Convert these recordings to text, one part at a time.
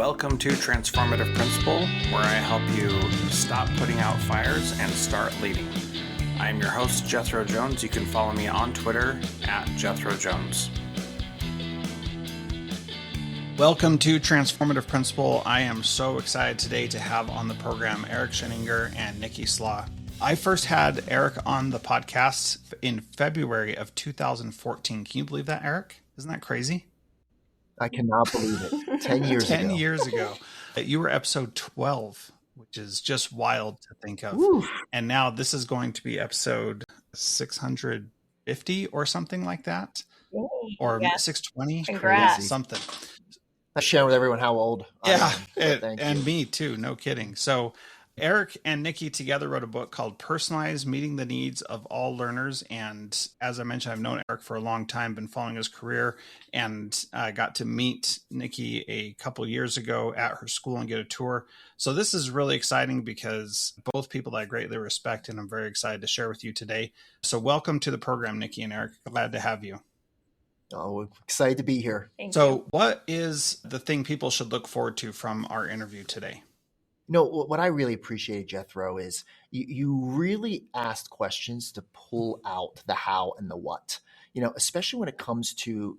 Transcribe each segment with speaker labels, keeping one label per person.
Speaker 1: Welcome to Transformative Principle, where I help you stop putting out fires and start leading. I'm your host, Jethro Jones. You can follow me on Twitter at Jethro Jones. Welcome to Transformative Principle. I am so excited today to have on the program Eric Sheninger and Nicki Slaugh. I first had Eric on the podcast in February of 2014. Can you believe that, Eric? Isn't that crazy?
Speaker 2: I cannot believe it. 10 years ago.
Speaker 1: 10 years ago. You were episode 12, which is just wild to think of.
Speaker 2: Woo.
Speaker 1: And now this is going to be episode 650 or something like that.
Speaker 3: Yay.
Speaker 1: Or
Speaker 3: Yeah.
Speaker 1: 620.
Speaker 3: Congrats.
Speaker 1: Crazy. Something.
Speaker 2: I share with everyone how old I am.
Speaker 1: And me too. No kidding. So Eric and Nicki together wrote a book called Personalize, Meeting the Needs of All Learners. And as I mentioned, I've known Eric for a long time, been following his career, and got to meet Nicki a couple years ago at her school and get a tour. So this is really exciting because both people that I greatly respect, and I'm very excited to share with you today. So welcome to the program, Nicki and Eric. Glad to have you.
Speaker 2: Oh, excited to be here.
Speaker 3: Thank
Speaker 1: So
Speaker 3: you.
Speaker 1: what is the thing people should look forward to from our interview today?
Speaker 2: What I really appreciated, Jethro, is you really asked questions to pull out the how and the what, especially when it comes to,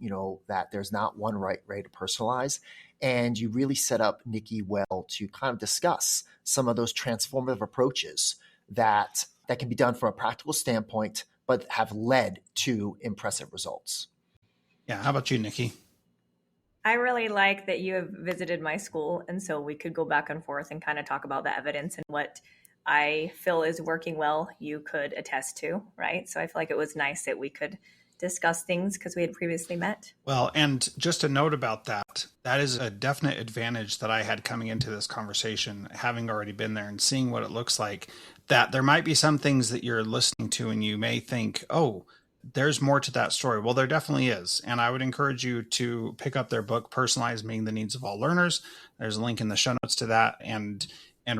Speaker 2: that there's not one right way to personalize. And you really set up Nicki well to kind of discuss some of those transformative approaches that can be done from a practical standpoint, but have led to impressive results.
Speaker 1: Yeah. How about you, Nicki?
Speaker 3: I really like that you have visited my school, and so we could go back and forth and kind of talk about the evidence and what I feel is working well, you could attest to, right? So I feel like it was nice that we could discuss things because we had previously met.
Speaker 1: Well, and just a note about that is a definite advantage that I had coming into this conversation, having already been there and seeing what it looks like, that there might be some things that you're listening to and you may think, oh, there's more to that story. Well, there definitely is. And I would encourage you to pick up their book, Personalize, Meeting the Needs of All Learners. There's a link in the show notes to that, and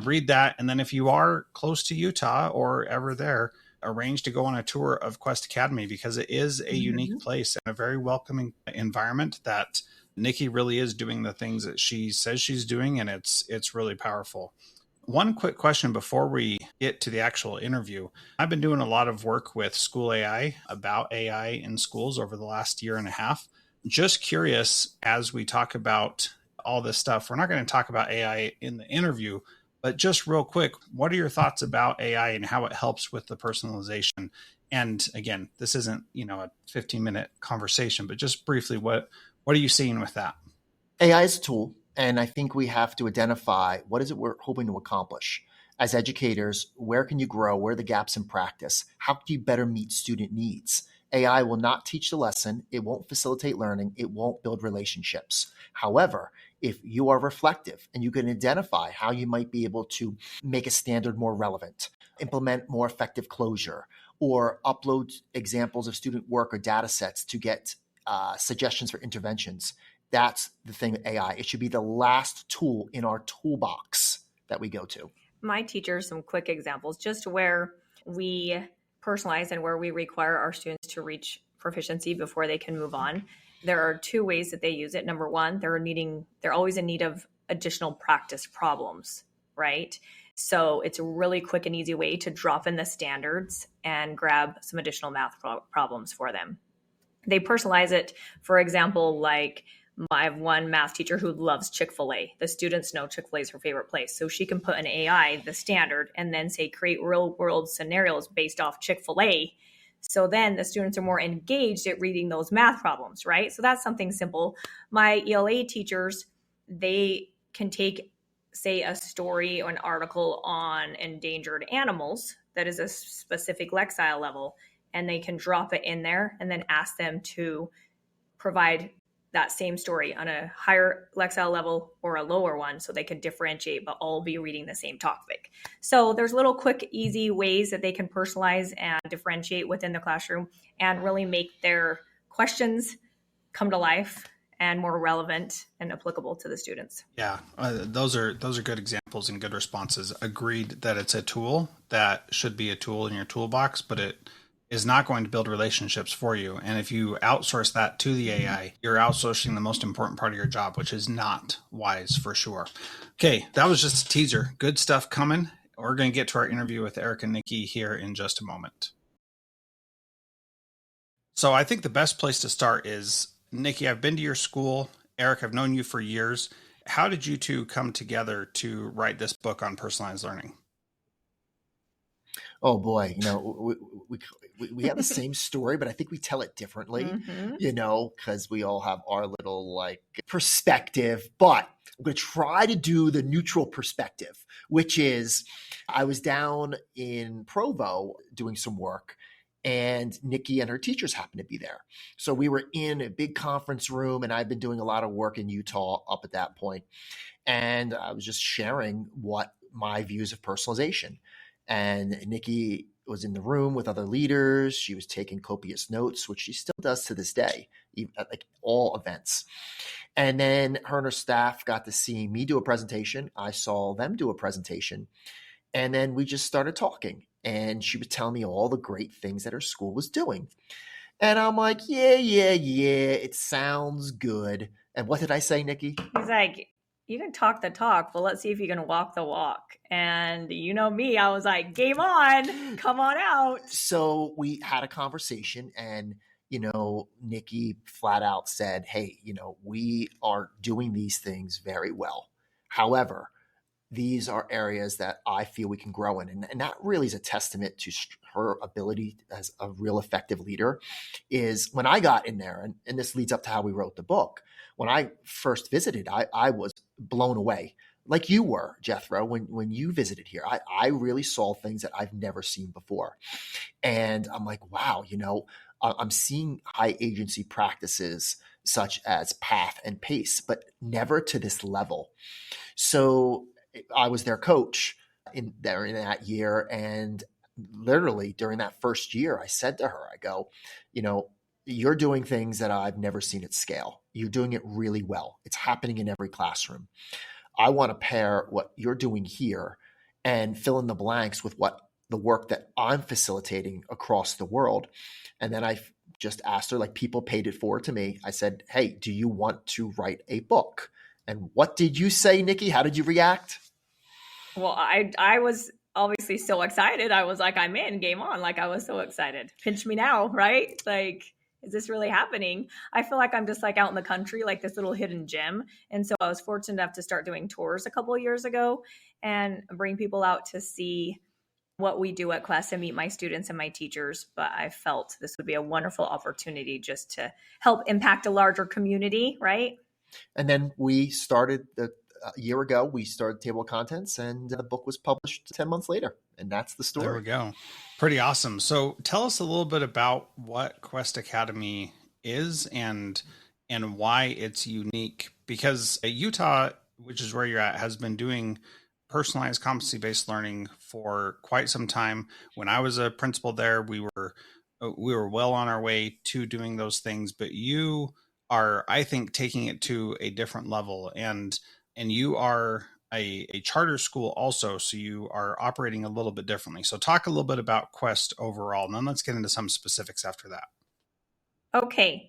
Speaker 1: read that. And then if you are close to Utah or ever there, arrange to go on a tour of Quest Academy, because it is a unique place and a very welcoming environment that Nicki really is doing the things that she says she's doing. And it's really powerful. One quick question before we get to the actual interview. I've been doing a lot of work with School AI about AI in schools over the last year and a half. Just curious, as we talk about all this stuff, we're not going to talk about AI in the interview, but just real quick, what are your thoughts about AI and how it helps with the personalization? And again, this isn't, a 15-minute conversation, but just briefly, what are you seeing with that?
Speaker 2: AI is a tool. And I think we have to identify what is it we're hoping to accomplish. As educators, where can you grow? Where are the gaps in practice? How can you better meet student needs? AI will not teach the lesson. It won't facilitate learning. It won't build relationships. However, if you are reflective and you can identify how you might be able to make a standard more relevant, implement more effective closure, or upload examples of student work or data sets to get suggestions for interventions, that's the thing with AI. It should be the last tool in our toolbox that we go to.
Speaker 3: My teachers, some quick examples, just where we personalize and where we require our students to reach proficiency before they can move on. There are two ways that they use it. Number one, they're always in need of additional practice problems, right? So it's a really quick and easy way to drop in the standards and grab some additional math problems for them. They personalize it, for example, like I have one math teacher who loves Chick-fil-A. The students know Chick-fil-A is her favorite place. So she can put an AI, the standard, and then say create real world scenarios based off Chick-fil-A. So then the students are more engaged at reading those math problems, right? So that's something simple. My ELA teachers, they can take, say, a story or an article on endangered animals that is a specific Lexile level, and they can drop it in there and then ask them to provide that same story on a higher Lexile level or a lower one, so they can differentiate but all be reading the same topic. So there's little quick, easy ways that they can personalize and differentiate within the classroom and really make their questions come to life and more relevant and applicable to the students.
Speaker 1: Yeah, those are good examples and good responses. Agreed that it's a tool that should be a tool in your toolbox, but it is not going to build relationships for you. And if you outsource that to the AI, you're outsourcing the most important part of your job, which is not wise for sure. Okay, that was just a teaser. Good stuff coming. We're going to get to our interview with Eric and Nicki here in just a moment. So I think the best place to start is, Nicki, I've been to your school. Eric, I've known you for years. How did you two come together to write this book on personalized learning?
Speaker 2: Oh boy, we have the same story, but I think we tell it differently, because we all have our little perspective. But I'm going to try to do the neutral perspective, which is I was down in Provo doing some work, and Nicki and her teachers happened to be there. So we were in a big conference room, and I'd been doing a lot of work in Utah up at that point. And I was just sharing what my views of personalization. And Nicki was in the room with other leaders. She was taking copious notes, which she still does to this day, even at all events. And then her and her staff got to see me do a presentation. I saw them do a presentation. And then we just started talking. And she was telling me all the great things that her school was doing. And I'm like, yeah, it sounds good. And what did I say, Nicki?
Speaker 3: He's like, you can talk the talk, but let's see if you can walk the walk. And you know me, I was like, game on, come on out.
Speaker 2: So we had a conversation, and Nicki flat out said, hey, we are doing these things very well. However, these are areas that I feel we can grow in. And that really is a testament to her ability as a real effective leader. Is when I got in there, and this leads up to how we wrote the book. When I first visited, I was blown away, like you were, Jethro, when you visited here. I really saw things that I've never seen before. And I'm like, wow, I'm seeing high agency practices such as path and pace, but never to this level. So I was their coach in that year. And literally during that first year, I said to her, I go, you're doing things that I've never seen at scale. You're doing it really well. It's happening in every classroom. I want to pair what you're doing here and fill in the blanks with what the work that I'm facilitating across the world. And then I just asked her, people paid it forward to me. I said, hey, do you want to write a book? And what did you say, Nicki? How did you react?
Speaker 3: Well, I was obviously so excited. I was like, I'm in, game on. I was so excited. Pinch me now, right? Is this really happening? I feel like I'm just out in the country, this little hidden gem. And so I was fortunate enough to start doing tours a couple of years ago and bring people out to see what we do at Quest and meet my students and my teachers. But I felt this would be a wonderful opportunity just to help impact a larger community, right?
Speaker 2: And then we started a year ago, we started Table of Contents, and the book was published 10 months later. And that's the story.
Speaker 1: There we go. Pretty awesome. So tell us a little bit about what Quest Academy is and why it's unique. Because Utah, which is where you're at, has been doing personalized competency-based learning for quite some time. When I was a principal there, we were well on our way to doing those things. But you are, I think, taking it to a different level. And you are a charter school also, so you are operating a little bit differently. So talk a little bit about Quest overall, and then let's get into some specifics after that.
Speaker 3: Okay.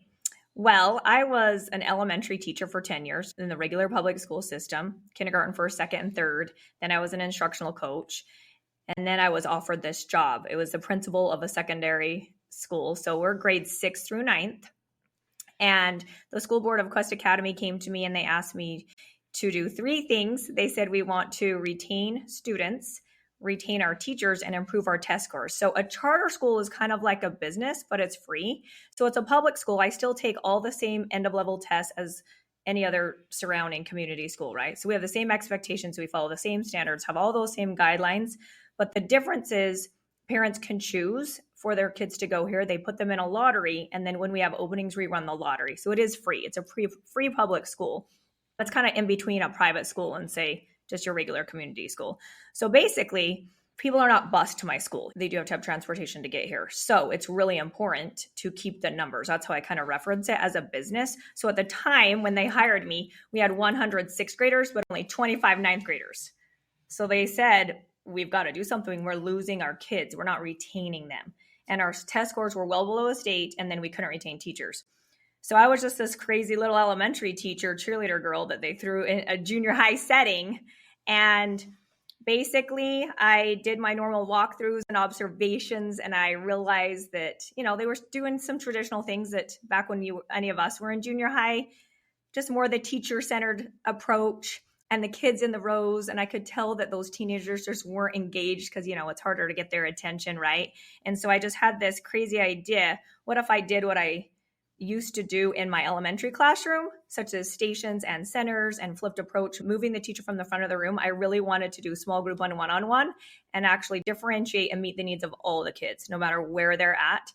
Speaker 3: Well, I was an elementary teacher for 10 years in the regular public school system, kindergarten, first, second, and third. Then I was an instructional coach. And then I was offered this job. It was the principal of a secondary school. So we're grades 6th through 9th. And the school board of Quest Academy came to me and they asked me to do 3 things. They said, we want to retain students, retain our teachers, and improve our test scores. So a charter school is kind of like a business, but it's free. So it's a public school. I still take all the same end of level tests as any other surrounding community school, right? So we have the same expectations. We follow the same standards, have all those same guidelines. But the difference is parents can choose for their kids to go here. They put them in a lottery. And then when we have openings, we run the lottery. So it is free. It's a free public school. It's kind of in between a private school and say just your regular community school. So basically, people are not bused to my school. They do have to have transportation to get here. So it's really important to keep the numbers. That's how I kind of reference it as a business. So at the time when they hired me, we had 100 6th graders, but only 25 9th graders. So they said, we've got to do something. We're losing our kids. We're not retaining them. and our test scores were well below the state, and then we couldn't retain teachers. So I was just this crazy little elementary teacher, cheerleader girl that they threw in a junior high setting. And basically, I did my normal walkthroughs and observations, and I realized that, they were doing some traditional things that back when any of us were in junior high, just more the teacher-centered approach and the kids in the rows. And I could tell that those teenagers just weren't engaged because, it's harder to get their attention, right? And so I just had this crazy idea. What if I did what I used to do in my elementary classroom, such as stations and centers and flipped approach, moving the teacher from the front of the room? I really wanted to do small group one-on-one and actually differentiate and meet the needs of all the kids, no matter where they're at,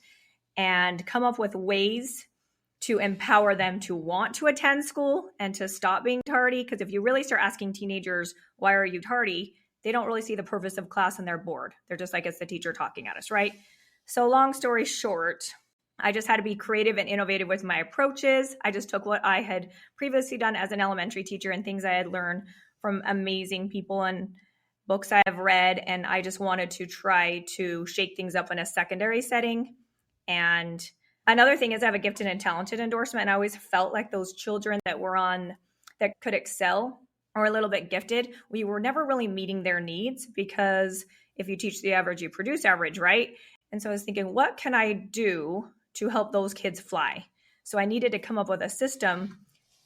Speaker 3: and come up with ways to empower them to want to attend school and to stop being tardy. Because if you really start asking teenagers, why are you tardy? They don't really see the purpose of class and they're bored. They're just like, it's the teacher talking at us, right? So long story short, I just had to be creative and innovative with my approaches. I just took what I had previously done as an elementary teacher and things I had learned from amazing people and books I have read. And I just wanted to try to shake things up in a secondary setting. And another thing is I have a gifted and talented endorsement. And I always felt like those children that could excel or a little bit gifted, we were never really meeting their needs, because if you teach the average, you produce average, right? And so I was thinking, what can I do to help those kids fly? So I needed to come up with a system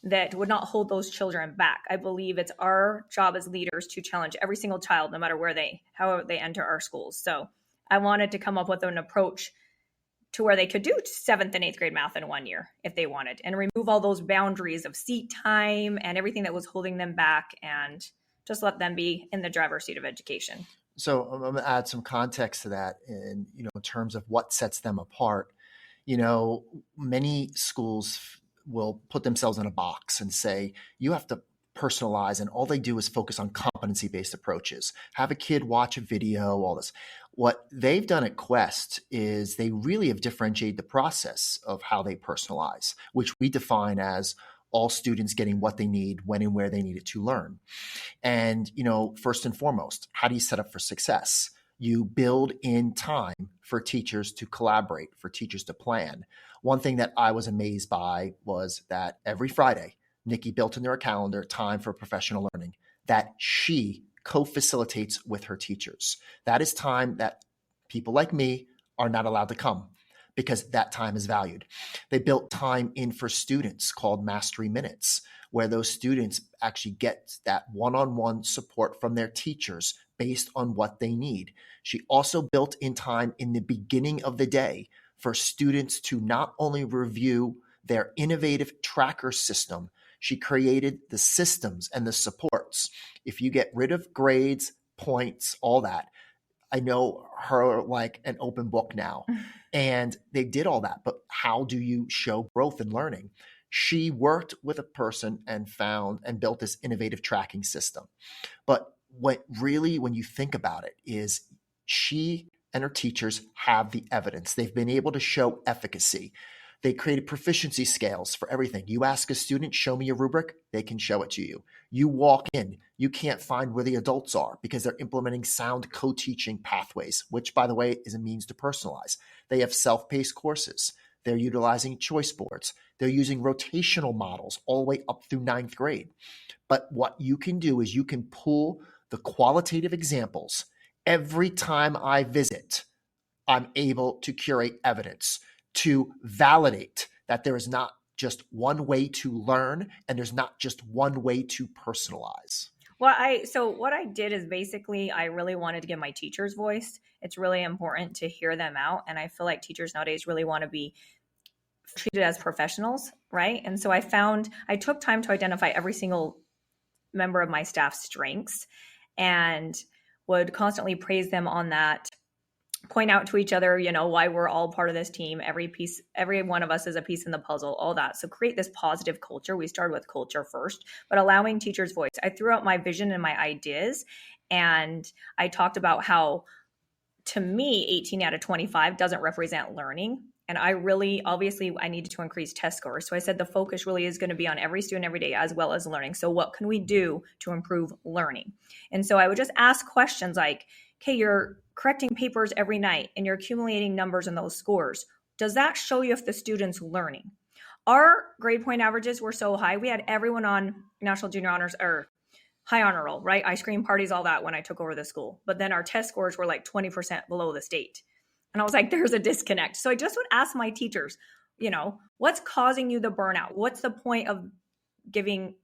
Speaker 3: that would not hold those children back. I believe it's our job as leaders to challenge every single child, no matter how they enter our schools. So I wanted to come up with an approach to where they could do 7th and 8th grade math in 1 year if they wanted, and remove all those boundaries of seat time and everything that was holding them back, and just let them be in the driver's seat of education.
Speaker 2: So I'm going to add some context to that in terms of what sets them apart. Many schools will put themselves in a box and say, you have to personalize, and all they do is focus on competency-based approaches. Have a kid watch a video, all this. What they've done at Quest is they really have differentiated the process of how they personalize, which we define as all students getting what they need, when and where they need it to learn. And, first and foremost, how do you set up for success? You build in time for teachers to collaborate, for teachers to plan. One thing that I was amazed by was that every Friday, Nicki built into her calendar time for professional learning that she co-facilitates with her teachers. That is time that people like me are not allowed to come, because that time is valued. They built time in for students called Mastery Minutes, where those students actually get that one-on-one support from their teachers based on what they need. She also built in time in the beginning of the day for students to not only review their innovative tracker system, she created the systems and the supports. If you get rid of grades, points, all that, I know her like an open book now. And they did all that. But how do you show growth and learning? She worked with a person and found and built this innovative tracking system. But when you think about it, is she and her teachers have the evidence. They've been able to show efficacy. They created proficiency scales for everything. You ask a student, show me a rubric, they can show it to you. You walk in, you can't find where the adults are because they're implementing sound co-teaching pathways, which, by the way, is a means to personalize. They have self-paced courses. They're utilizing choice boards. They're using rotational models all the way up through 9th grade. But what you can do is you can pull the qualitative examples. Every time I visit, I'm able to curate evidence to validate that there is not just one way to learn and there's not just one way to personalize.
Speaker 3: So what I did is basically I really wanted to give my teachers voice. It's really important to hear them out. And I feel like teachers nowadays really want to be treated as professionals, right? And so I took time to identify every single member of my staff's strengths and would constantly praise them on that, point out to each other, why we're all part of this team. Every one of us is a piece in the puzzle, all that. So create this positive culture. We started with culture first, but allowing teachers voice. I threw out my vision and my ideas, and I talked about how, to me, 18 out of 25 doesn't represent learning. And I needed to increase test scores. So I said the focus really is going to be on every student every day as well as learning. So what can we do to improve learning? And so I would just ask questions like, okay, you're correcting papers every night and you're accumulating numbers in those scores, does that show you if the student's learning? Our grade point averages were so high. We had everyone on National Junior Honors or high honor roll, right? Ice cream parties, all that when I took over the school. But then our test scores were like 20% below the state. And I was like, there's a disconnect. So I just would ask my teachers, what's causing you the burnout? What's the point of giving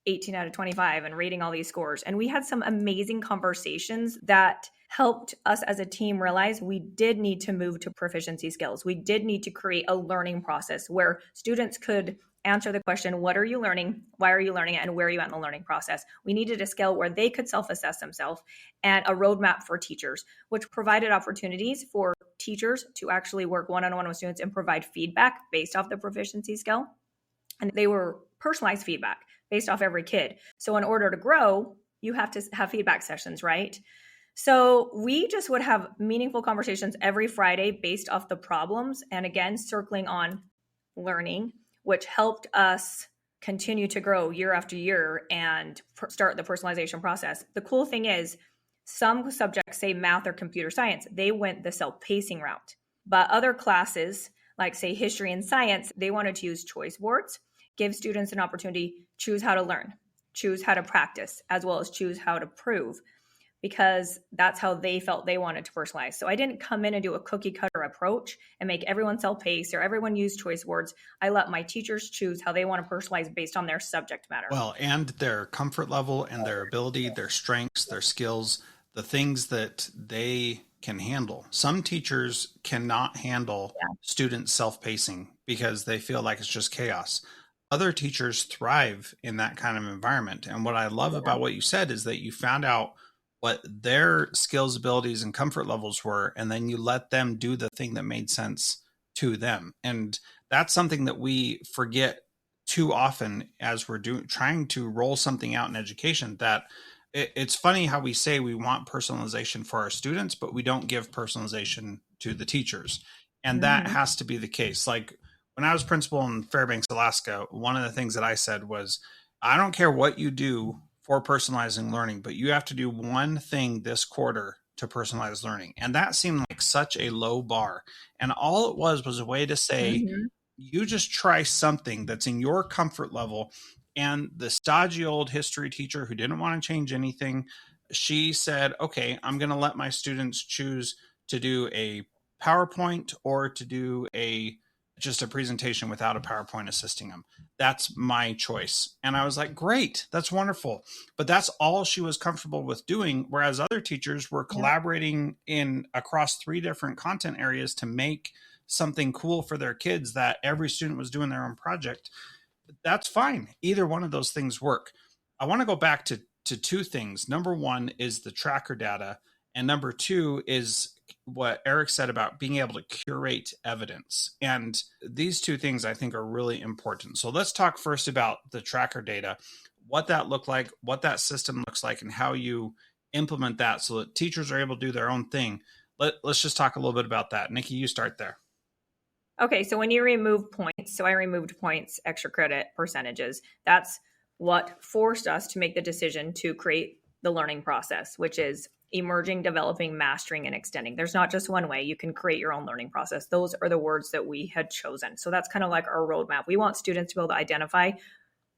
Speaker 3: 18 out of 25 and rating all these scores? And we had some amazing conversations that helped us as a team realize we did need to move to proficiency skills. We did need to create a learning process where students could answer the question, what are you learning? Why are you learning it? And where are you at in the learning process? We needed a scale where they could self-assess themselves and a roadmap for teachers, which provided opportunities for teachers to actually work one-on-one with students and provide feedback based off the proficiency scale. And they were personalized feedback based off every kid. So in order to grow, you have to have feedback sessions, right? So we just would have meaningful conversations every Friday based off the problems. And again, circling on learning, which helped us continue to grow year after year and start the personalization process. The cool thing is some subjects, say math or computer science, they went the self-pacing route. But other classes, like say history and science, they wanted to use choice boards, give students an opportunity, choose how to learn, choose how to practice, as well as choose how to prove, because that's how they felt they wanted to personalize. So I didn't come in and do a cookie cutter approach and make everyone self-pace or everyone use choice words. I let my teachers choose how they want to personalize based on their subject matter.
Speaker 1: Well, and their comfort level and their ability, their strengths, their skills, the things that they can handle. Some teachers cannot handle students self-pacing because they feel like it's just chaos. Other teachers thrive in that kind of environment. And what I love about what you said is that you found out what their skills, abilities, and comfort levels were, and then you let them do the thing that made sense to them. And that's something that we forget too often as we're trying to roll something out in education, that it's funny how we say we want personalization for our students, but we don't give personalization to the teachers. And that has to be the case. Like when I was principal in Fairbanks, Alaska, one of the things that I said was, I don't care what you do for personalizing learning, but you have to do one thing this quarter to personalize learning. And that seemed like such a low bar. And all it was a way to say, you just try something that's in your comfort level. And the stodgy old history teacher who didn't want to change anything, she said, okay, I'm going to let my students choose to do a PowerPoint or to do just a presentation without a PowerPoint assisting them. That's my choice. And I was like, great, that's wonderful. But that's all she was comfortable with doing. Whereas other teachers were collaborating across 3 different content areas to make something cool for their kids, that every student was doing their own project. That's fine. Either one of those things work. I want to go back to 2 things. Number 1 is the tracker data. And number 2 is what Eric said about being able to curate evidence. And these 2 things I think are really important. So let's talk first about the tracker data, what that looked like, what that system looks like, and how you implement that so that teachers are able to do their own thing. Let's just talk a little bit about that. Nicki, you start there.
Speaker 3: Okay, so when you remove points, so I removed points, extra credit, percentages, that's what forced us to make the decision to create the learning process, which is emerging, developing, mastering, and extending. There's not just one way. You can create your own learning process. Those are the words that we had chosen. So that's kind of like our roadmap. We want students to be able to identify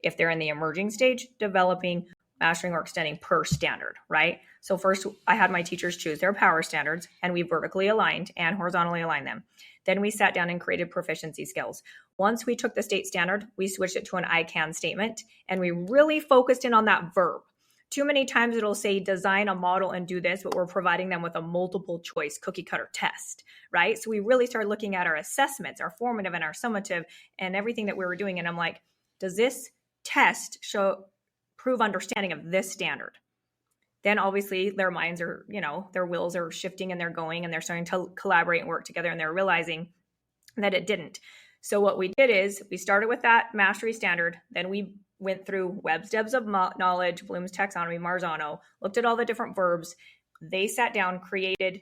Speaker 3: if they're in the emerging stage, developing, mastering, or extending per standard, right? So first, I had my teachers choose their power standards, and we vertically aligned and horizontally aligned them. Then we sat down and created proficiency skills. Once we took the state standard, we switched it to an I can statement, and we really focused in on that verb. Too many times it'll say design a model and do this, but we're providing them with a multiple choice cookie cutter test, right? So we really started looking at our assessments, our formative and our summative, and everything that we were doing. And I'm like, does this test prove understanding of this standard? Then obviously their minds are, their wills are shifting and they're going and they're starting to collaborate and work together, and they're realizing that it didn't. So what we did is we started with that mastery standard. Then we went through Webb's Depths of Knowledge, Bloom's Taxonomy, Marzano, looked at all the different verbs. They sat down, created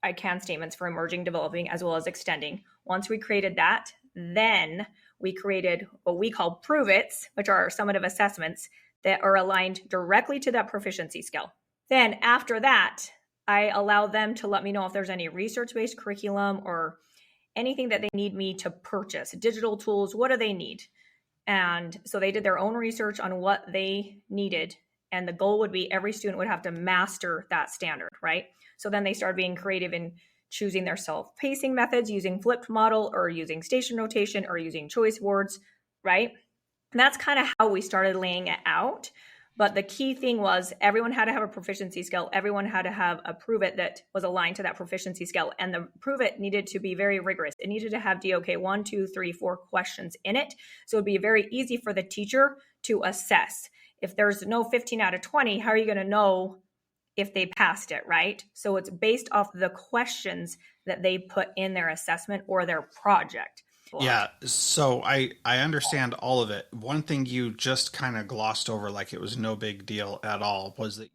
Speaker 3: I can statements for emerging, developing, as well as extending. Once we created that, then we created what we call prove-its, which are our summative assessments that are aligned directly to that proficiency skill. Then after that, I allow them to let me know if there's any research-based curriculum or anything that they need me to purchase, digital tools, what do they need? And so they did their own research on what they needed. And the goal would be every student would have to master that standard, right? So then they started being creative in choosing their self-pacing methods, using flipped model or using station notation or using choice words, right? And that's kind of how we started laying it out. But the key thing was everyone had to have a proficiency scale. Everyone had to have a prove it that was aligned to that proficiency scale. And the prove it needed to be very rigorous. It needed to have DOK 1, 2, 3, 4 questions in it. So it'd be very easy for the teacher to assess. If there's no 15 out of 20, how are you going to know if they passed it, right? So it's based off the questions that they put in their assessment or their project.
Speaker 1: Yeah, so I understand all of it. One thing you just kind of glossed over like it was no big deal at all was that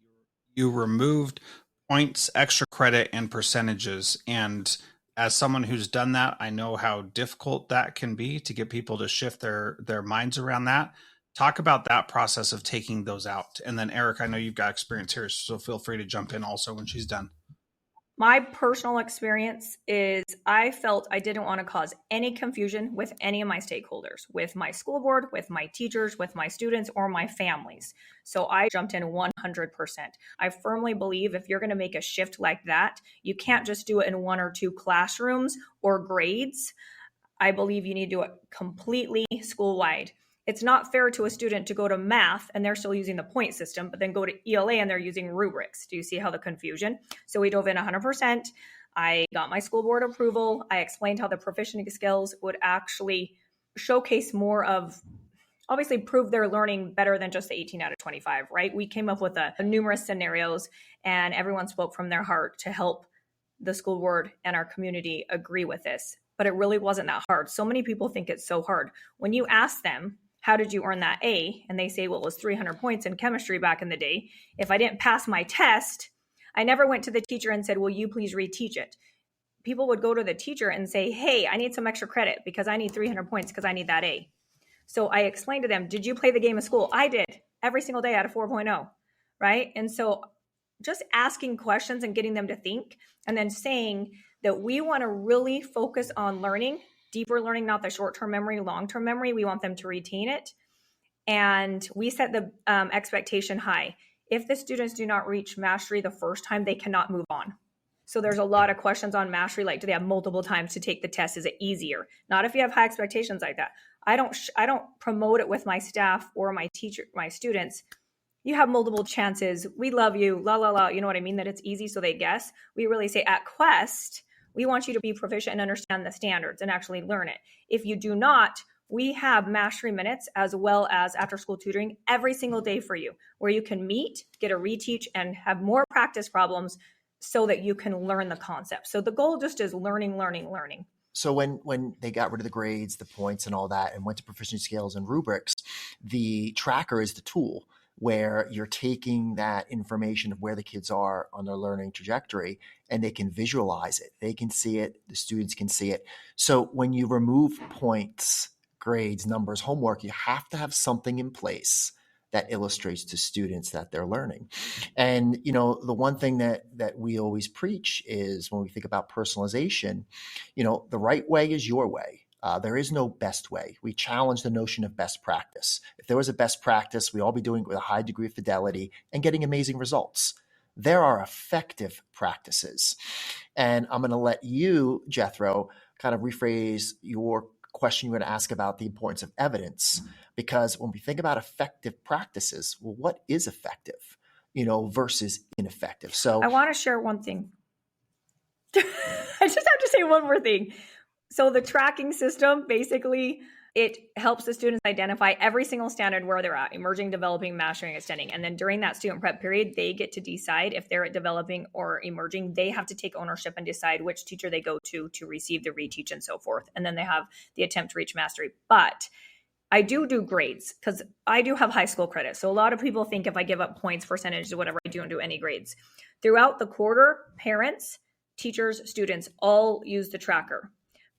Speaker 1: you removed points, extra credit, and percentages. And as someone who's done that, I know how difficult that can be to get people to shift their minds around that. Talk about that process of taking those out. And then Eric, I know you've got experience here, so feel free to jump in also when she's done.
Speaker 3: My personal experience is I felt I didn't want to cause any confusion with any of my stakeholders, with my school board, with my teachers, with my students, or my families. So I jumped in 100%. I firmly believe if you're going to make a shift like that, you can't just do it in 1 or 2 classrooms or grades. I believe you need to do it completely school-wide. It's not fair to a student to go to math and they're still using the point system, but then go to ELA and they're using rubrics. Do you see how the confusion? So we dove in 100%. I got my school board approval. I explained how the proficient skills would actually showcase more of, obviously prove their learning better than just the 18 out of 25, right? We came up with numerous scenarios and everyone spoke from their heart to help the school board and our community agree with this. But it really wasn't that hard. So many people think it's so hard. When you ask them, how did you earn that A? And they say, well, it was 300 points in chemistry back in the day. If I didn't pass my test, I never went to the teacher and said, will you please reteach it? People would go to the teacher and say, hey, I need some extra credit because I need 300 points because I need that A. So I explained to them, did you play the game of school? I did every single day out of 4.0, right? And so just asking questions and getting them to think and then saying that we want to really focus on learning, deeper learning, not the short-term memory, long-term memory. We want them to retain it. And we set the expectation high. If the students do not reach mastery the first time, they cannot move on. So there's a lot of questions on mastery, like do they have multiple times to take the test? Is it easier? Not if you have high expectations like that. I don't promote it with my staff or my students. You have multiple chances. We love you, la, la, la. You know what I mean? That it's easy so they guess. We really say at Quest, we want you to be proficient and understand the standards and actually learn it. If you do not, we have mastery minutes as well as after school tutoring every single day for you, where you can meet, get a reteach, and have more practice problems so that you can learn the concept. So the goal just is learning, learning, learning.
Speaker 2: So when they got rid of the grades, the points and all that, and went to proficiency scales and rubrics, the tracker is the tool where you're taking that information of where the kids are on their learning trajectory and they can visualize it. They can see it. The students can see it. So when you remove points, grades, numbers, homework, you have to have something in place that illustrates to students that they're learning. And, you know, the one thing that we always preach is when we think about personalization, you know, the right way is your way. There is no best way. We challenge the notion of best practice. If there was a best practice, we'd all be doing it with a high degree of fidelity and getting amazing results. There are effective practices. And I'm going to let you, Jethro, kind of rephrase your question you're going to ask about the importance of evidence. Because when we think about effective practices, well, what is effective, you know, versus ineffective? So
Speaker 3: I want to share one thing. I just have to say one more thing. So the tracking system, basically, it helps the students identify every single standard where they're at, emerging, developing, mastering, extending. And then during that student prep period, they get to decide if they're at developing or emerging. They have to take ownership and decide which teacher they go to receive the reteach and so forth. And then they have the attempt to reach mastery. But I do grades because I do have high school credit. So a lot of people think if I give up points, percentages, or whatever, I don't do any grades. Throughout the quarter, parents, teachers, students all use the tracker.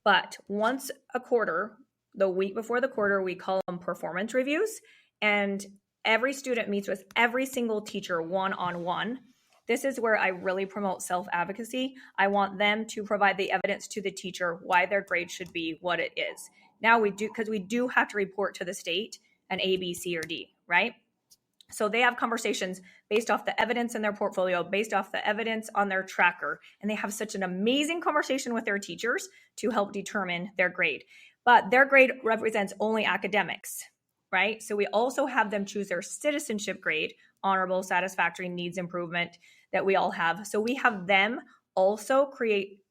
Speaker 3: But once a quarter, the week before the quarter, we call them performance reviews. And every student meets with every single teacher one-on-one This is where I really promote self-advocacy. I want them to provide the evidence to the teacher why their grade should be what it is. Now we do, because we do have to report to the state an A, B, C, or D, right? So they have conversations based off the evidence in their portfolio, based off the evidence on their tracker, and they have such an amazing conversation with their teachers to help determine their grade. But their grade represents only academics, right? So we also have them choose their citizenship grade, honorable, satisfactory, needs improvement, that we all have. So we have them also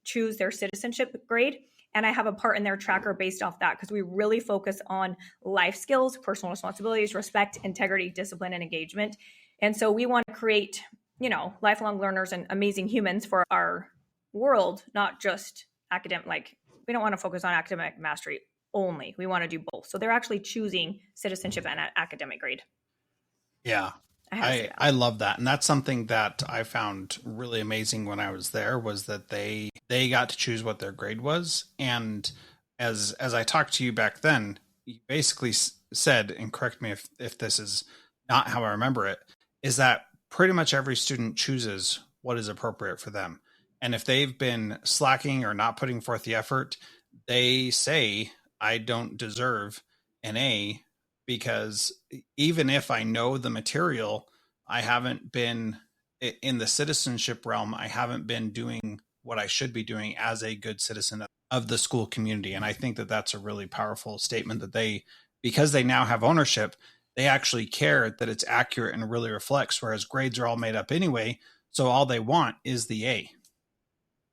Speaker 3: choose their citizenship grade. And I have a part in their tracker based off that, because we really focus on life skills, personal responsibilities, respect, integrity, discipline, and engagement. And so we want to create, lifelong learners and amazing humans for our world, not just academic. Like, we don't want to focus on academic mastery only. We want to do both. So they're actually choosing citizenship and academic grade.
Speaker 1: Yeah. I love that. And that's something that I found really amazing when I was there, was that they got to choose what their grade was. And as I talked to you back then, you basically said, and correct me if this is not how I remember it, is that pretty much every student chooses what is appropriate for them. And if they've been slacking or not putting forth the effort, they say, I don't deserve an A, because even if I know the material, I haven't been in the citizenship realm. I haven't been doing what I should be doing as a good citizen of the school community. And I think that that's a really powerful statement, that because they now have ownership, they actually care that it's accurate and really reflects, whereas grades are all made up anyway. So all they want is the A.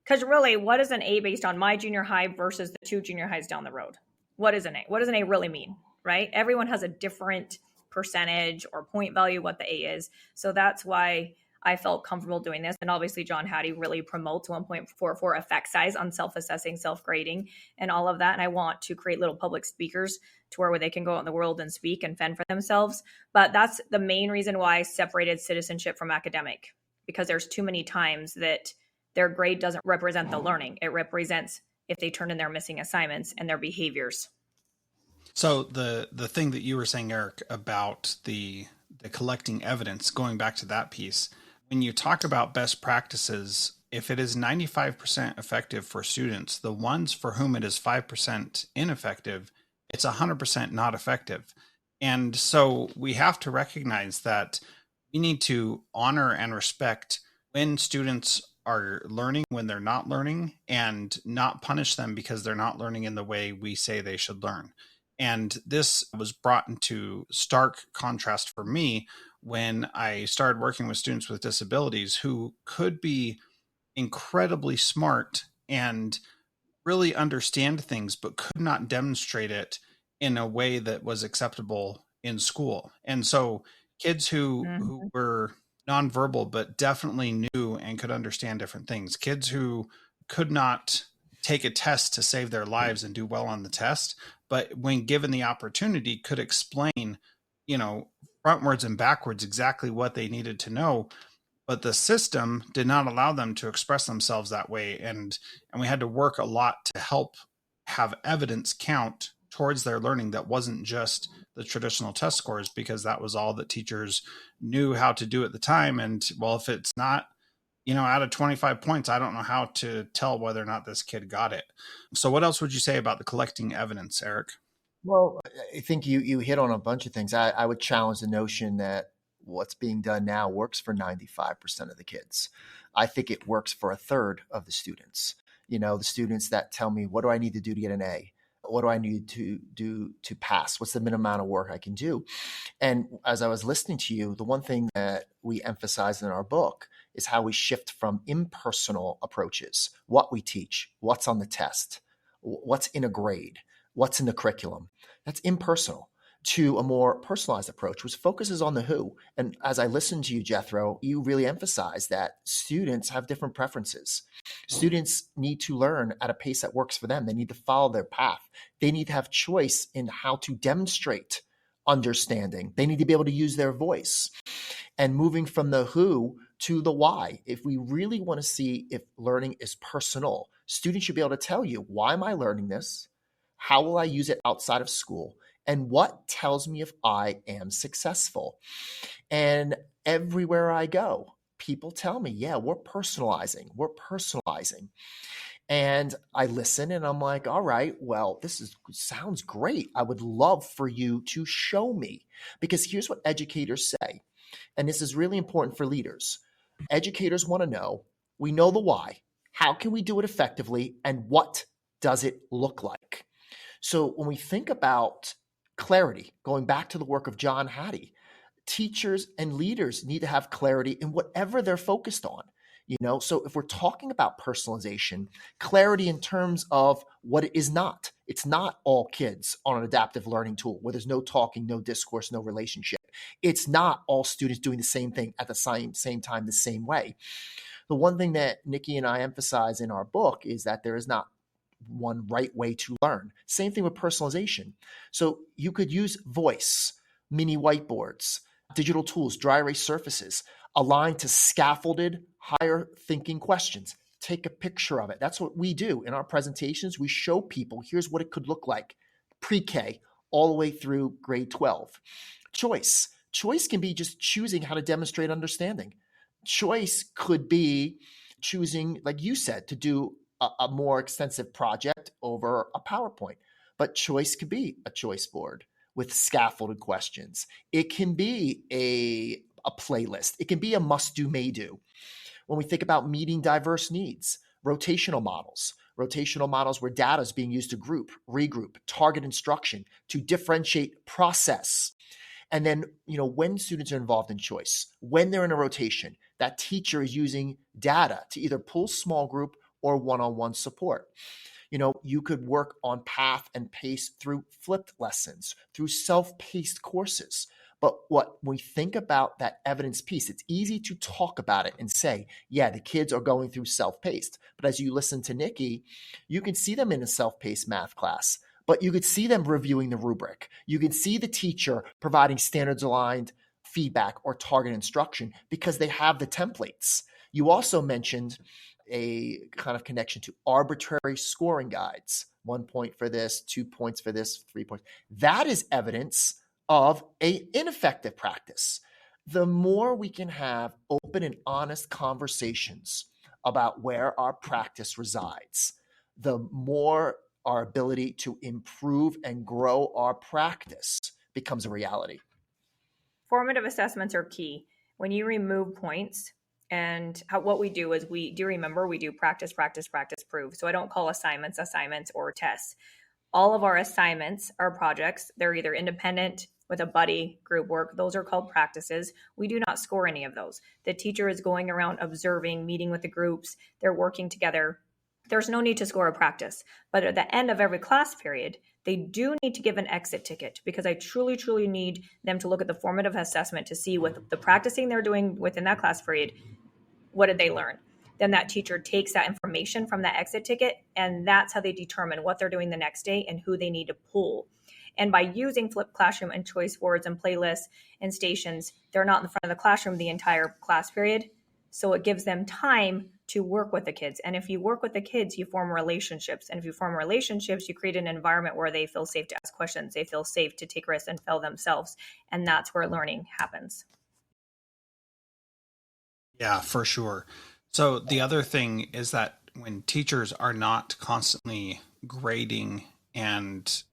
Speaker 3: Because really, what is an A based on my junior high versus the 2 junior highs down the road? What is an A? What does an A really mean? Right? Everyone has a different percentage or point value, what the A is. So that's why I felt comfortable doing this. And obviously John Hattie really promotes 1.44 effect size on self-assessing, self-grading, and all of that. And I want to create little public speakers to where they can go out in the world and speak and fend for themselves. But that's the main reason why I separated citizenship from academic, because there's too many times that their grade doesn't represent the learning. It represents if they turn in their missing assignments and their behaviors.
Speaker 1: So the thing that you were saying, Eric, about the collecting evidence, going back to that piece, when you talk about best practices, if it is 95% effective for students, the ones for whom it is 5% ineffective, it's 100% not effective. And so we have to recognize that we need to honor and respect when students are learning, when they're not learning, and not punish them because they're not learning in the way we say they should learn. And this was brought into stark contrast for me when I started working with students with disabilities who could be incredibly smart and really understand things, but could not demonstrate it in a way that was acceptable in school. And so kids who were nonverbal, but definitely knew and could understand different things, kids who could not take a test to save their lives and do well on the test, but when given the opportunity could explain, frontwards and backwards exactly what they needed to know. But the system did not allow them to express themselves that way. And we had to work a lot to help have evidence count towards their learning that wasn't just the traditional test scores, because that was all that teachers knew how to do at the time. And well, if it's not, out of 25 points, I don't know how to tell whether or not this kid got it. So what else would you say about the collecting evidence, Eric?
Speaker 2: Well, I think you hit on a bunch of things. I would challenge the notion that what's being done now works for 95% of the kids. I think it works for a third of the students. The students that tell me, what do I need to do to get an A? What do I need to do to pass? What's the minimum amount of work I can do? And as I was listening to you, the one thing that we emphasize in our book is how we shift from impersonal approaches, what we teach, what's on the test, what's in a grade, what's in the curriculum. That's impersonal, to a more personalized approach, which focuses on the who. And as I listened to you, Jethro, you really emphasize that students have different preferences. Students need to learn at a pace that works for them. They need to follow their path. They need to have choice in how to demonstrate understanding. They need to be able to use their voice. And moving from the who to the why. If we really want to see if learning is personal, students should be able to tell you, why am I learning this? How will I use it outside of school? And what tells me if I am successful? And everywhere I go, people tell me, yeah, we're personalizing. And I listen and I'm like, all right, well, sounds great. I would love for you to show me. Because here's what educators say, and this is really important for leaders. Educators want to know, we know the why. How can we do it effectively? And what does it look like? So when we think about clarity, going back to the work of John Hattie, teachers and leaders need to have clarity in whatever they're focused on. So if we're talking about personalization, clarity in terms of what it is not. It's not all kids on an adaptive learning tool where there's no talking, no discourse, no relationship. It's not all students doing the same thing at the same time, the same way. The one thing that Nicki and I emphasize in our book is that there is not one right way to learn. Same thing with personalization. So you could use voice, mini whiteboards, digital tools, dry erase surfaces, aligned to scaffolded, higher thinking questions. Take a picture of it. That's what we do in our presentations. We show people, here's what it could look like, pre-K all the way through grade 12. Choice. Choice can be just choosing how to demonstrate understanding. Choice could be choosing, like you said, to do a more extensive project over a PowerPoint. But choice could be a choice board with scaffolded questions. It can be a playlist. It can be a must-do, may-do. When we think about meeting diverse needs, rotational models where data is being used to group, regroup, target instruction, to differentiate process. And then, when students are involved in choice, when they're in a rotation, that teacher is using data to either pull small group or one-on-one support. You could work on path and pace through flipped lessons, through self-paced courses. But when we think about that evidence piece, it's easy to talk about it and say, yeah, the kids are going through self-paced. But as you listen to Nicki, you can see them in a self-paced math class, but you could see them reviewing the rubric. You can see the teacher providing standards-aligned feedback or target instruction because they have the templates. You also mentioned a kind of connection to arbitrary scoring guides. 1 point for this, 2 points for this, 3 points. That is evidence of an ineffective practice. The more we can have open and honest conversations about where our practice resides, the more our ability to improve and grow our practice becomes a reality.
Speaker 3: Formative assessments are key. When you remove points, and what we do is we do practice, practice, practice, prove. So I don't call assignments or tests. All of our assignments are projects. They're either independent with a buddy group work. Those are called practices. We do not score any of those. The teacher is going around observing, meeting with the groups. They're working together. There's no need to score a practice. But at the end of every class period, they do need to give an exit ticket because I truly, truly need them to look at the formative assessment to see what the practicing they're doing within that class period, what did they learn? Then that teacher takes that information from that exit ticket, and that's how they determine what they're doing the next day and who they need to pull. And by using flipped classroom and choice boards and playlists and stations, they're not in front of the classroom the entire class period. So it gives them time to work with the kids. And if you work with the kids, you form relationships. And if you form relationships, you create an environment where they feel safe to ask questions. They feel safe to take risks and fail themselves. And that's where learning happens.
Speaker 1: Yeah, for sure. So the other thing is that when teachers are not constantly grading and,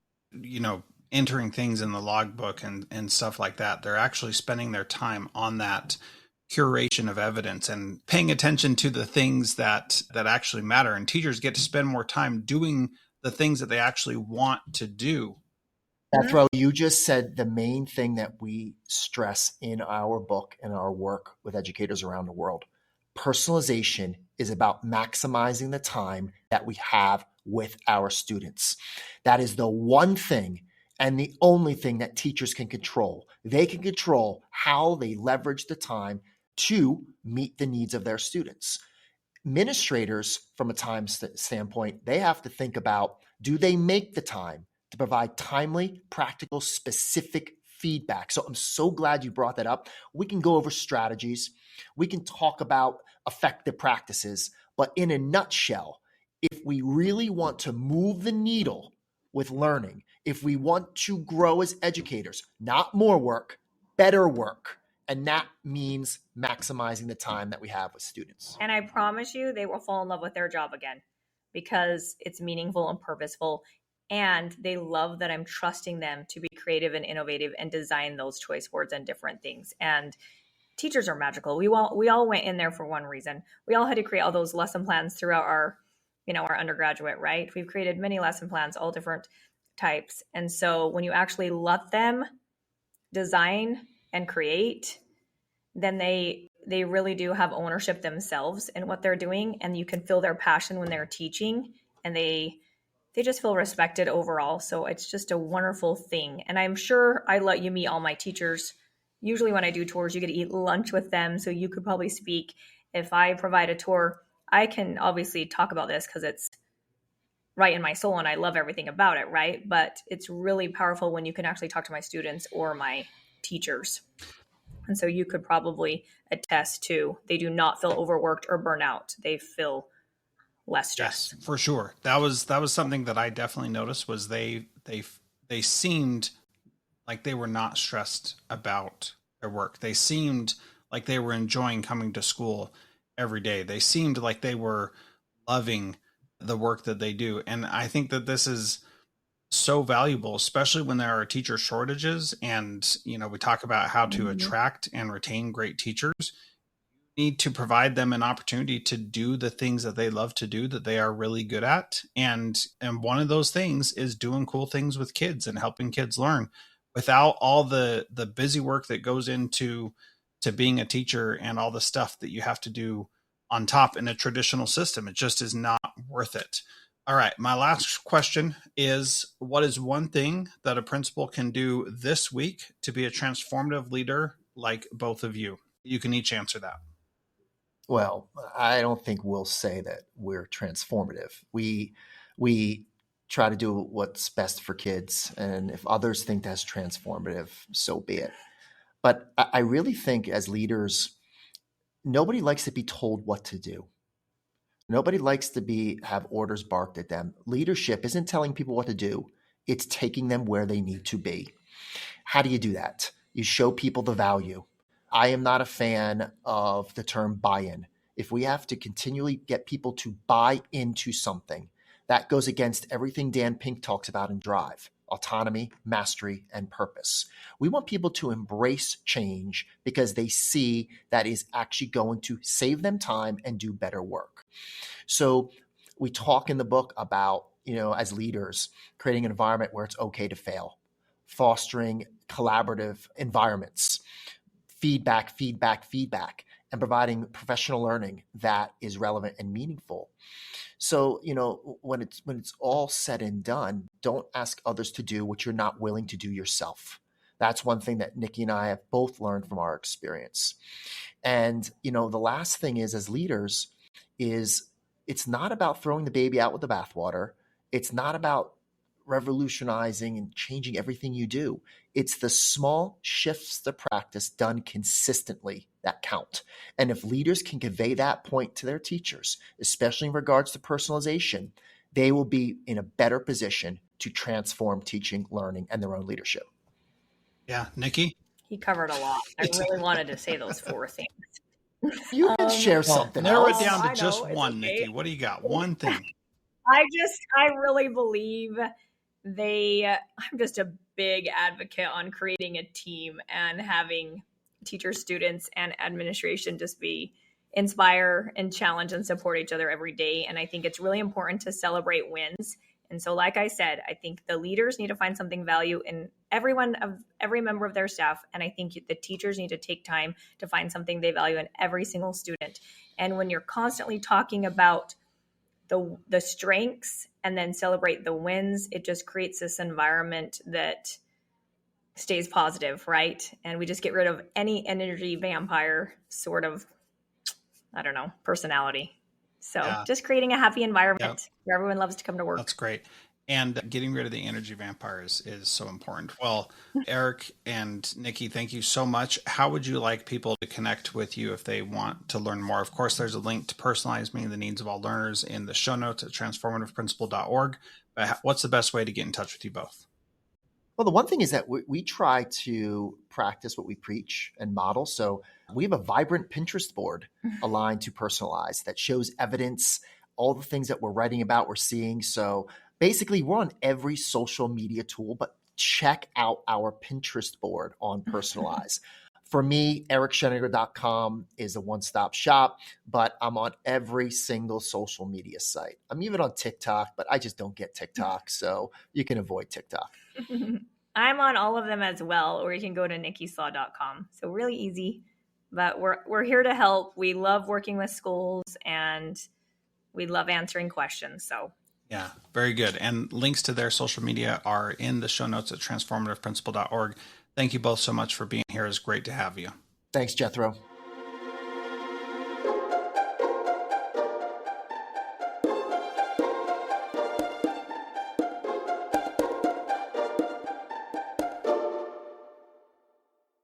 Speaker 1: entering things in the logbook and stuff like that, they're actually spending their time on that curation of evidence and paying attention to the things that actually matter. And teachers get to spend more time doing the things that they actually want to do.
Speaker 2: Bethro, you just said the main thing that we stress in our book and our work with educators around the world. Personalization is about maximizing the time that we have with our students. That is the one thing and the only thing that teachers can control. They can control how they leverage the time to meet the needs of their students. Administrators, from a time standpoint, they have to think about, do they make the time to provide timely, practical, specific feedback? So I'm so glad you brought that up. We can go over strategies. We can talk about effective practices. But in a nutshell, if we really want to move the needle with learning, if we want to grow as educators, not more work, better work, And that means maximizing the time that we have with students.
Speaker 3: And I promise you, they will fall in love with their job again because it's meaningful and purposeful. And they love that I'm trusting them to be creative and innovative and design those choice boards and different things. And teachers are magical. We all went in there for one reason. We all had to create all those lesson plans throughout our undergraduate, right? We've created many lesson plans, all different types. And so when you actually let them design and create, then they really do have ownership themselves in what they're doing, and you can feel their passion when they're teaching, and they just feel respected overall. So it's just a wonderful thing. And I'm sure I let you meet all my teachers. Usually when I do tours, you get to eat lunch with them, so you could probably speak. If I provide a tour, I can obviously talk about this because it's right in my soul and I love everything about it, right? But it's really powerful when you can actually talk to my students or my teachers. And so you could probably attest to, they do not feel overworked or burnout. They feel less stress.
Speaker 1: Yes, for sure. That was something that I definitely noticed was they seemed like they were not stressed about their work. They seemed like they were enjoying coming to school every day. They seemed like they were loving the work that they do. And I think that this is so valuable, especially when there are teacher shortages. And, we talk about how to attract and retain great teachers. You need to provide them an opportunity to do the things that they love to do, that they are really good at. And one of those things is doing cool things with kids and helping kids learn without all the busy work that goes into being a teacher and all the stuff that you have to do on top in a traditional system. It just is not worth it. All right. My last question is, what is one thing that a principal can do this week to be a transformative leader like both of you? You can each answer that.
Speaker 2: Well, I don't think we'll say that we're transformative. We try to do what's best for kids. And if others think that's transformative, so be it. But I really think as leaders, nobody likes to be told what to do. Nobody likes to have orders barked at them. Leadership isn't telling people what to do. It's taking them where they need to be. How do you do that? You show people the value. I am not a fan of the term buy-in. If we have to continually get people to buy into something, that goes against everything Dan Pink talks about in Drive: autonomy, mastery, and purpose. We want people to embrace change because they see that is actually going to save them time and do better work. So we talk in the book about, as leaders, creating an environment where it's okay to fail, fostering collaborative environments, feedback, and providing professional learning that is relevant and meaningful. So, when it's all said and done, don't ask others to do what you're not willing to do yourself. That's one thing that Nicki and I have both learned from our experience. And, the last thing is, as leaders, is it's not about throwing the baby out with the bathwater. It's not about revolutionizing and changing everything you do. It's the small shifts to practice done consistently that count. And if leaders can convey that point to their teachers, especially in regards to personalization, they will be in a better position to transform teaching, learning, and their own leadership.
Speaker 1: Yeah. Nicki?
Speaker 3: He covered a lot. I really wanted to say those 4 things.
Speaker 2: You can share something
Speaker 1: narrow
Speaker 2: else.
Speaker 1: it down to
Speaker 3: I
Speaker 1: just
Speaker 3: know, it's
Speaker 1: one,
Speaker 3: okay.
Speaker 1: Nicki. What do you got? One thing.
Speaker 3: I really believe I'm just a big advocate on creating a team and having teachers, students, and administration just inspire and challenge and support each other every day. And I think it's really important to celebrate wins. And so, like I said, I think the leaders need to find something value in every member of their staff. And I think the teachers need to take time to find something they value in every single student. And when you're constantly talking about the strengths and then celebrate the wins, it just creates this environment that stays positive, right? And we just get rid of any energy vampire sort of, personality. So just creating a happy environment where everyone loves to come to work.
Speaker 1: That's great. And getting rid of the energy vampires is so important. Well, Eric and Nicki, thank you so much. How would you like people to connect with you if they want to learn more? Of course, there's a link to Personalize, Meeting the Needs of All Learners in the show notes at transformativeprincipal.org. But what's the best way to get in touch with you both?
Speaker 2: Well, the one thing is that we try to practice what we preach and model. So we have a vibrant Pinterest board aligned to Personalize that shows evidence, all the things that we're writing about, we're seeing. So basically, we're on every social media tool, but check out our Pinterest board on Personalize. For me, ericsheninger.com is a one-stop shop, but I'm on every single social media site. I'm even on TikTok, but I just don't get TikTok, so you can avoid TikTok.
Speaker 3: I'm on all of them as well, or you can go to nickislaugh.com. So really easy, but we're here to help. We love working with schools and we love answering questions. So
Speaker 1: yeah, very good. And links to their social media are in the show notes at transformativeprincipal.org. Thank you both so much for being here. It's great to have you.
Speaker 2: Thanks, Jethro.